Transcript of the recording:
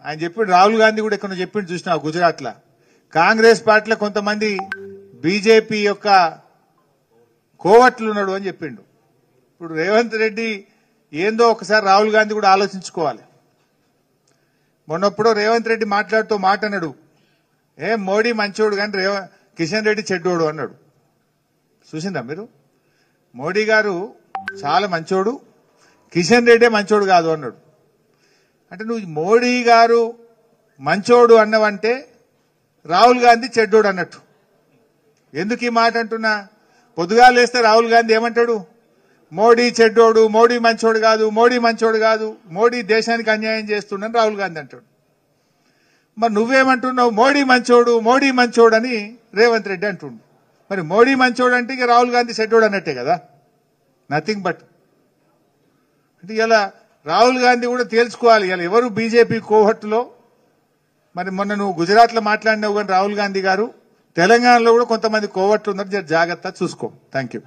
ఆయన చెప్పిండు. రాహుల్ గాంధీ కూడా ఎక్కడ చెప్పిండు చూసినా గుజరాత్ లో కాంగ్రెస్ పార్టీలో కొంతమంది బీజేపీ యొక్క కోవట్లు ఉన్నాడు అని చెప్పిండు. ఇప్పుడు రేవంత్ రెడ్డి ఏందో ఒకసారి రాహుల్ గాంధీ కూడా ఆలోచించుకోవాలి. మొన్నప్పుడు రేవంత్ రెడ్డి మాట్లాడుతూ మాట అన్నాడు, మోడీ మంచోడు కానీ కిషన్ రెడ్డి చెడ్డోడు అన్నాడు. చూసిందా మీరు? మోడీ గారు చాలా మంచోడు, కిషన్ రెడ్డే మంచోడు కాదు అన్నాడు. అంటే నువ్వు మోడీ గారు మంచోడు అన్నవంటే రాహుల్ గాంధీ చెడ్డోడు అన్నట్టు. ఎందుకు ఈ మాట అంటున్నా? పొద్దుగా లేస్తే రాహుల్ గాంధీ ఏమంటాడు? మోడీ చెడ్డోడు, మోడీ మంచోడు కాదు, మోడీ మంచోడు కాదు, మోడీ దేశానికి అన్యాయం చేస్తుండని రాహుల్ గాంధీ అంటాడు. మరి నువ్వేమంటున్నావు? మోడీ మంచోడు, మోడీ మంచోడు అని రేవంత్ రెడ్డి అంటుండు. మరి మోడీ మంచోడు అంటే ఇక రాహుల్ గాంధీ చెడ్డోడు అన్నట్టే కదా, నథింగ్ బట్. అంటే ఇలా రాహుల్ గాంధీ కూడా తేల్చుకోవాలి ఇలా ఎవరు బీజేపీ కోహట్టులో. మరి మొన్న నువ్వు గుజరాత్ లో మాట్లాడినావు కానీ రాహుల్ గాంధీ గారు, తెలంగాణలో కూడా కొంతమంది కోవట్లు ఉన్నారు, జాగ్రత్త చూసుకో. Thank you.